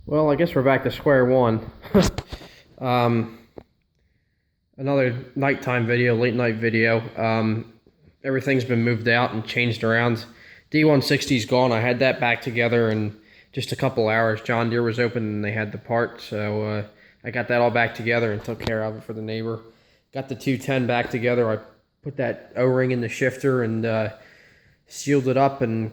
Well, I guess we're back to square one. um, Another nighttime video, late night video. Everything's been moved out and changed around. D160's gone. I had that back together in just a couple hours. John Deere was open and they had the part, so I got that all back together and took care of it for the neighbor. Got the 210 back together. I put that O-ring in the shifter and sealed it up and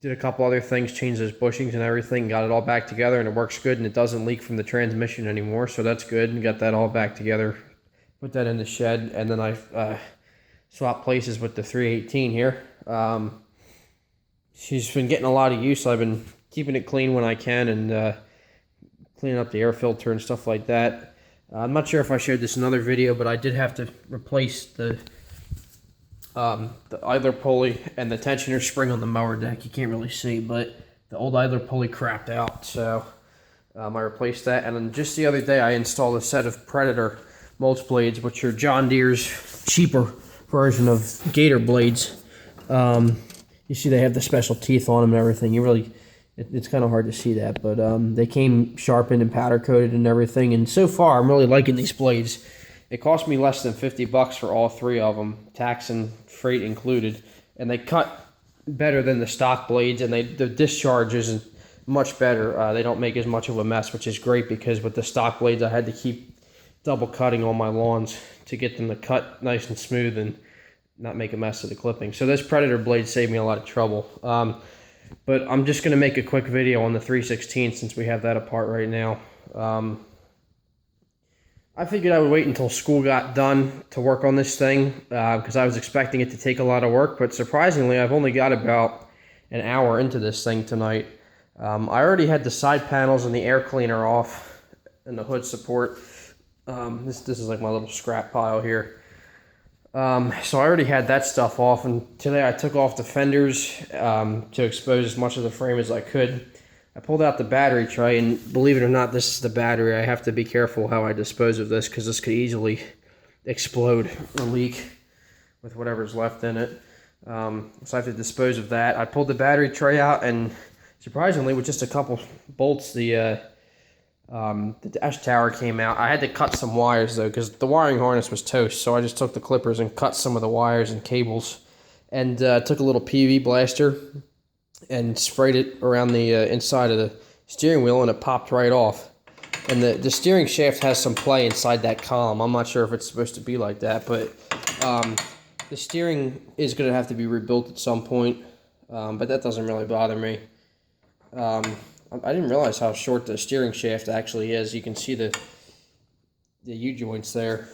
did a couple other things, changed those bushings and everything, got it all back together, and it works good, and it doesn't leak from the transmission anymore, so that's good, and got that all back together. Put that in the shed, and then I swapped places with the 318 here. She's been getting a lot of use. I've been keeping it clean when I can, and cleaning up the air filter and stuff like that. I'm not sure if I showed this in another video, but I did have to replace the idler pulley and the tensioner spring on the mower deck. You can't really see, but the old idler pulley crapped out, so I replaced that. And then just the other day, I installed a set of Predator mulch blades, which are John Deere's cheaper version of Gator blades. You see they have the special teeth on them and everything. It's kind of hard to see that, but they came sharpened and powder coated and everything. And so far, I'm really liking these blades. It cost me less than $50 for all three of them, tax and freight included, and they cut better than the stock blades, and the discharge isn't much better. They don't make as much of a mess, which is great, because with the stock blades I had to keep double cutting on my lawns to get them to cut nice and smooth and not make a mess of the clipping. So this Predator blade saved me a lot of trouble. But I'm just going to make a quick video on the 316 since we have that apart right now. I figured I would wait until school got done to work on this thing because I was expecting it to take a lot of work, but surprisingly I've only got about an hour into this thing tonight. I already had the side panels and the air cleaner off and the hood support. This is like my little scrap pile here. So I already had that stuff off, and today I took off the fenders to expose as much of the frame as I could. I pulled out the battery tray, and believe it or not, this is the battery. I have to be careful how I dispose of this because this could easily explode or leak with whatever's left in it. So I have to dispose of that. I pulled the battery tray out, and surprisingly, with just a couple bolts, the dash tower came out. I had to cut some wires, though, because the wiring harness was toast, so I just took the clippers and cut some of the wires and cables, and took a little PV blaster and sprayed it around the inside of the steering wheel, and it popped right off. And the steering shaft has some play inside that column. I'm not sure if it's supposed to be like that, but the steering is going to have to be rebuilt at some point, but that doesn't really bother me. I didn't realize how short the steering shaft actually is. You can see the U-joints there.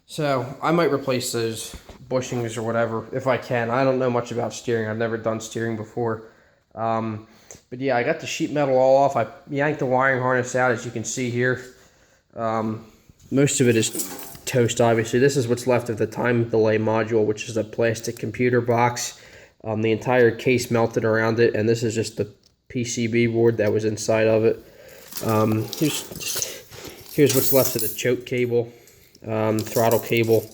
So I might replace those bushings or whatever if I can. I don't know much about steering. I've never done steering before. But yeah, I got the sheet metal all off. I yanked the wiring harness out, as you can see here. Most of it is toast, obviously. This is what's left of the time delay module, which is a plastic computer box. The entire case melted around it, and this is just the PCB board that was inside of it. Here's what's left of the choke cable, throttle cable,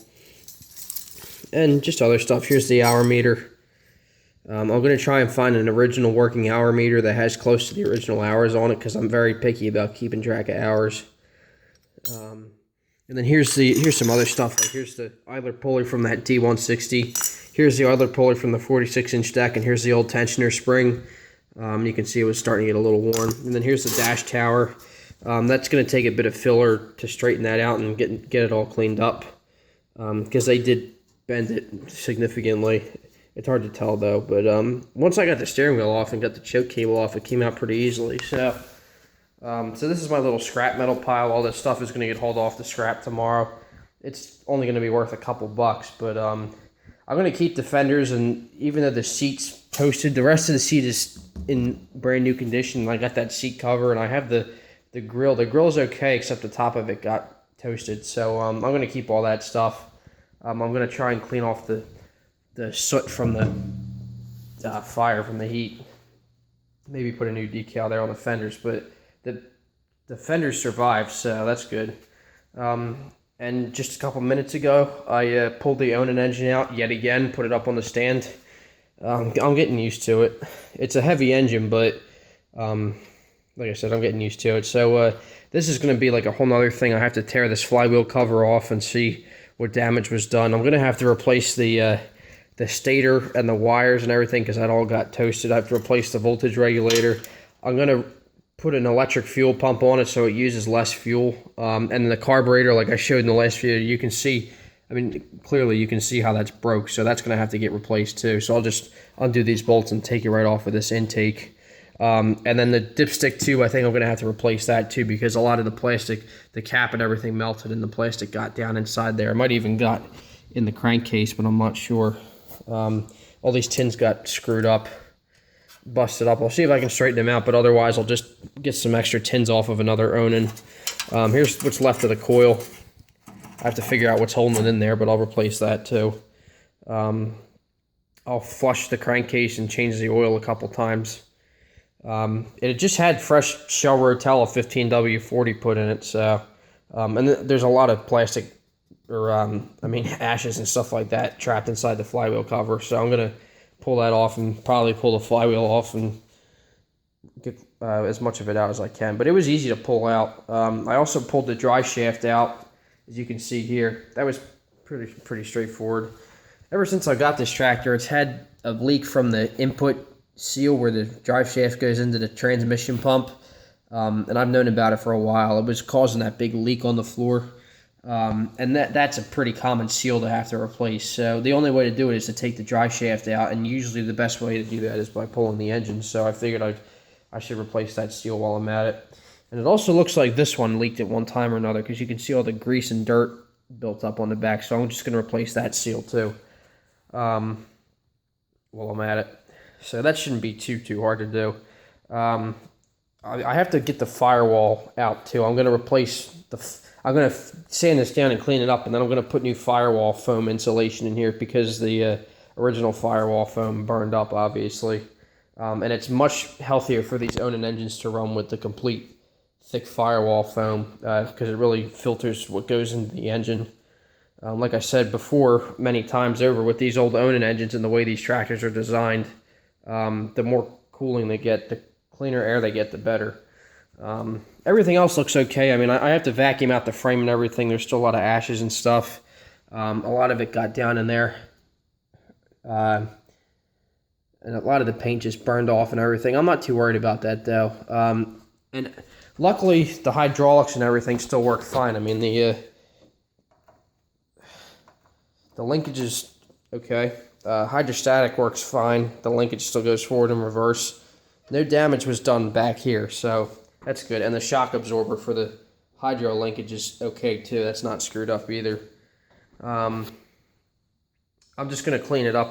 and just other stuff. Here's the hour meter. I'm going to try and find an original working hour meter that has close to the original hours on it, because I'm very picky about keeping track of hours. And then here's some other stuff. Like here's the idler pulley from that D160. Here's the idler pulley from the 46-inch deck, and here's the old tensioner spring. You can see it was starting to get a little worn. And then here's the dash tower. That's going to take a bit of filler to straighten that out and get it all cleaned up, because they did bend it significantly. It's hard to tell though, but once I got the steering wheel off and got the choke cable off, it came out pretty easily. So this is my little scrap metal pile. All this stuff is going to get hauled off the scrap tomorrow. It's only going to be worth a couple bucks, but I'm going to keep the fenders, and even though the seat's toasted, the rest of the seat is in brand new condition. I got that seat cover, and I have the grill. The grill's okay, except the top of it got toasted. So I'm going to keep all that stuff. I'm going to try and clean off the soot from the fire, from the heat. Maybe put a new decal there on the fenders, but the fenders survived, so that's good. And just a couple minutes ago, I pulled the Onan engine out yet again, put it up on the stand. I'm getting used to it. It's a heavy engine, but like I said, I'm getting used to it. So this is going to be like a whole nother thing. I have to tear this flywheel cover off and see what damage was done. I'm going to have to replace the stator and the wires and everything because that all got toasted. I have to replace the voltage regulator. I'm going to put an electric fuel pump on it so it uses less fuel. And the carburetor, like I showed in the last video, you can see, I mean, clearly you can see how that's broke. So that's going to have to get replaced too. So I'll just undo these bolts and take it right off of this intake. And then the dipstick too, I think I'm going to have to replace that too because a lot of the plastic, the cap and everything melted and the plastic got down inside there. It might even got in the crankcase, but I'm not sure. All these tins got screwed up, busted up. I'll see if I can straighten them out, but otherwise I'll just get some extra tins off of another Onan. Here's what's left of the coil. I have to figure out what's holding it in there, but I'll replace that too. I'll flush the crankcase and change the oil a couple times. It just had fresh shell Rotella 15W40 put in it, so and there's a lot of plastic or I mean ashes and stuff like that trapped inside the flywheel cover, so I'm gonna pull that off and probably pull the flywheel off and get as much of it out as I can. But it was easy to pull out. I also pulled the driveshaft out, as you can see here. That was pretty straightforward. Ever since I got this tractor, it's had a leak from the input seal where the drive shaft goes into the transmission pump, and I've known about it for a while. It was causing that big leak on the floor, and that's a pretty common seal to have to replace. So the only way to do it is to take the drive shaft out, and usually the best way to do that is by pulling the engine. So I figured I should replace that seal while I'm at it. And it also looks like this one leaked at one time or another because you can see all the grease and dirt built up on the back. So I'm just going to replace that seal too while I'm at it. So that shouldn't be too hard to do. I have to get the firewall out too. I'm going to replace I'm going to sand this down and clean it up, and then I'm going to put new firewall foam insulation in here because the original firewall foam burned up, obviously. And it's much healthier for these Onan engines to run with the complete thick firewall foam because it really filters what goes into the engine. Like I said before many times over, with these old Onan engines and the way these tractors are designed, the more cooling they get, the cleaner air they get, the better. Everything else looks okay. I mean, I have to vacuum out the frame and everything. There's still a lot of ashes and stuff. A lot of it got down in there. And a lot of the paint just burned off and everything. I'm not too worried about that, though. And luckily, the hydraulics and everything still work fine. I mean, the linkage is okay. Hydrostatic works fine. The linkage still goes forward and reverse. No damage was done back here, so that's good. And the shock absorber for the hydro linkage is okay too. That's not screwed up either. I'm just going to clean it up.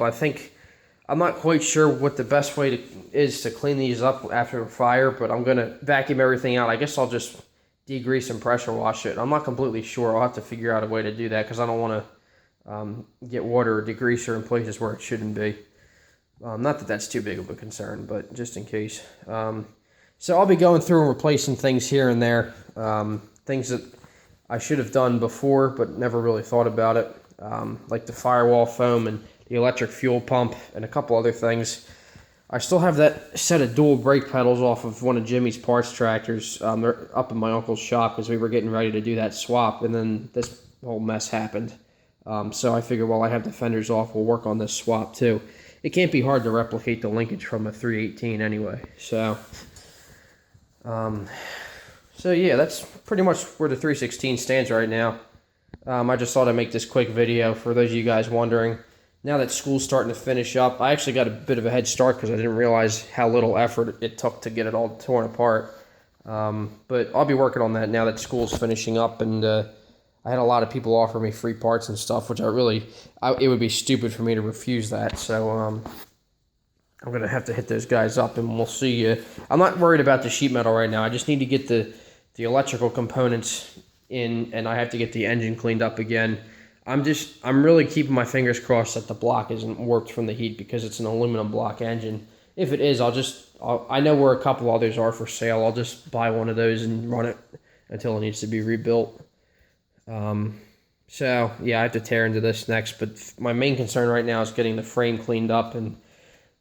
I'm not quite sure what the best way is to clean these up after a fire, but I'm going to vacuum everything out. I guess I'll just degrease and pressure wash it. I'm not completely sure. I'll have to figure out a way to do that because I don't want to get water or degreaser in places where it shouldn't be. Not that that's too big of a concern, but just in case. So I'll be going through and replacing things here and there, things that I should have done before but never really thought about it, like the firewall foam and the electric fuel pump and a couple other things. I still have that set of dual brake pedals off of one of Jimmy's parts tractors. They're up in my uncle's shop because we were getting ready to do that swap, and then this whole mess happened. So I figured while I have the fenders off, we'll work on this swap too. It can't be hard to replicate the linkage from a 318 anyway. So yeah, that's pretty much where the 316 stands right now. I just thought I'd make this quick video for those of you guys wondering. Now that school's starting to finish up, I actually got a bit of a head start because I didn't realize how little effort it took to get it all torn apart. But I'll be working on that now that school's finishing up, and I had a lot of people offer me free parts and stuff, which it would be stupid for me to refuse that. So I'm going to have to hit those guys up, and we'll see. I'm not worried about the sheet metal right now. I just need to get the electrical components in, and I have to get the engine cleaned up again. I'm really keeping my fingers crossed that the block isn't warped from the heat because it's an aluminum block engine. If it is, I know where a couple others are for sale. I'll just buy one of those and run it until it needs to be rebuilt. So yeah, I have to tear into this next, but my main concern right now is getting the frame cleaned up, and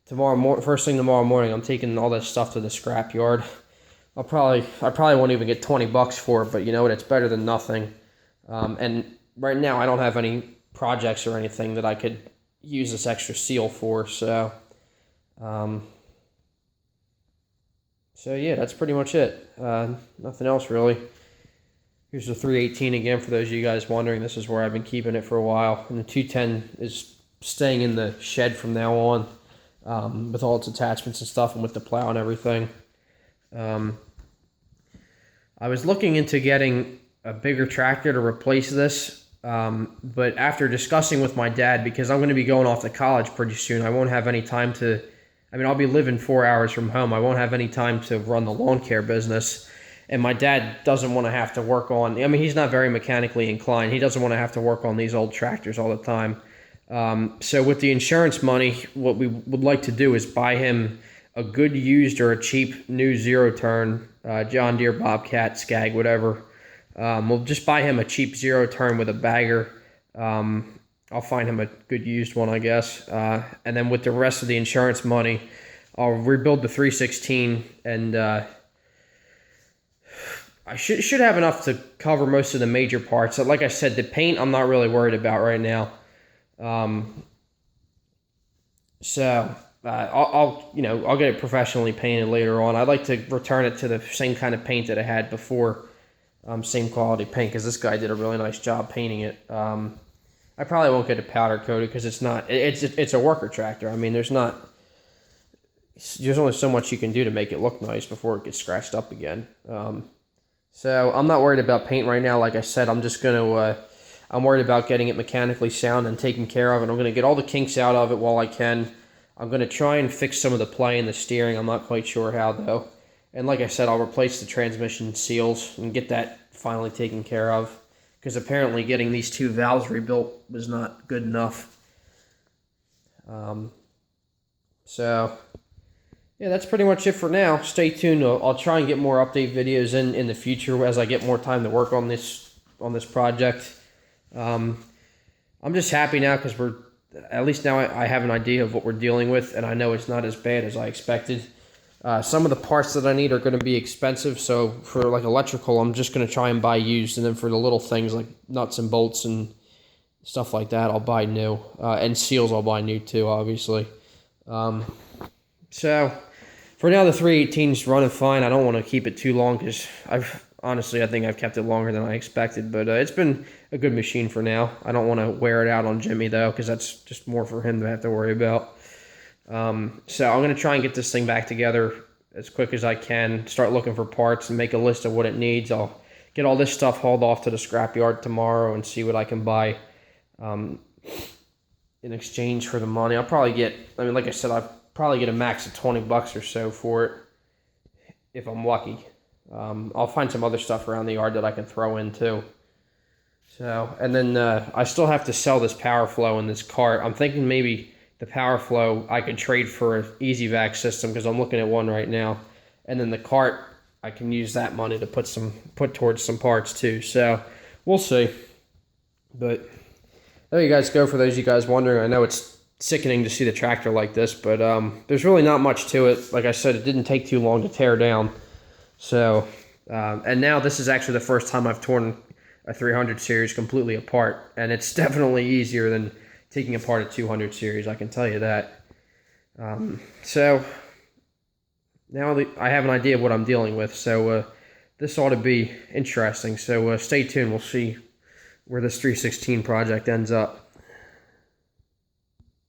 first thing tomorrow morning, I'm taking all that stuff to the scrapyard. I probably won't even get 20 bucks for it, but you know what? It's better than nothing. And right now I don't have any projects or anything that I could use this extra seal for. So yeah, that's pretty much it. Nothing else really. Here's the 318 again for those of you guys wondering. This is where I've been keeping it for a while. And the 210 is staying in the shed from now on, with all its attachments and stuff and with the plow and everything. I was looking into getting a bigger tractor to replace this, but after discussing with my dad, because I'm going to be going off to college pretty soon, I won't have any time to, I'll be living 4 hours from home. I won't have any time to run the lawn care business, and my dad doesn't want to have to work on, he's not very mechanically inclined. He doesn't want to have to work on these old tractors all the time. So with the insurance money, what we would like to do is buy him a good used or a cheap new zero-turn John Deere Bobcat, Skag, whatever. We'll just buy him a cheap zero-turn with a bagger. I'll find him a good used one, I guess. And then with the rest of the insurance money, I'll rebuild the 316, and I should have enough to cover most of the major parts. So like I said, the paint I'm not really worried about right now. I'll get it professionally painted later on. I'd like to return it to the same kind of paint that I had before, same quality paint, because this guy did a really nice job painting it. I probably won't get it powder coated because it's a worker tractor. There's only so much you can do to make it look nice before it gets scratched up again. So I'm not worried about paint right now. Like I said, I'm worried about getting it mechanically sound and taken care of, and I'm going to get all the kinks out of it while I can. I'm going to try and fix some of the play in the steering. I'm not quite sure how, though. And like I said, I'll replace the transmission seals and get that finally taken care of, because apparently getting these two valves rebuilt was not good enough. Yeah, that's pretty much it for now. Stay tuned. I'll try and get more update videos in the future as I get more time to work on this project. I'm just happy now because at least now I have an idea of what we're dealing with, and I know it's not as bad as I expected. Some of the parts that I need are going to be expensive, so for like electrical, I'm just going to try and buy used, and then for the little things like nuts and bolts and stuff like that, I'll buy new, and seals I'll buy new too, obviously. So for now, the 318's running fine. I don't want to keep it too long because I think I've kept it longer than I expected, but it's been a good machine for now. I don't want to wear it out on Jimmy, though, because that's just more for him to have to worry about. So I'm going to try and get this thing back together as quick as I can, start looking for parts and make a list of what it needs. I'll get all this stuff hauled off to the scrapyard tomorrow and see what I can buy in exchange for the money. I'll probably get, like I said, I'll probably get a max of 20 bucks or so for it if I'm lucky. I'll find some other stuff around the yard that I can throw in too. So, and then I still have to sell this power flow in this cart. I'm thinking maybe the power flow I could trade for an easy vac system, because I'm looking at one right now. And then the cart, I can use that money to put towards some parts too. So we'll see. But there you guys go. For those of you guys wondering, I know it's sickening to see the tractor like this, but there's really not much to it. Like I said, it didn't take too long to tear down. So, and now this is actually the first time I've torn a 300 series completely apart, and it's definitely easier than taking apart a 200 series, I can tell you that. So now I have an idea of what I'm dealing with, so this ought to be interesting. So stay tuned. We'll see where this 316 project ends up.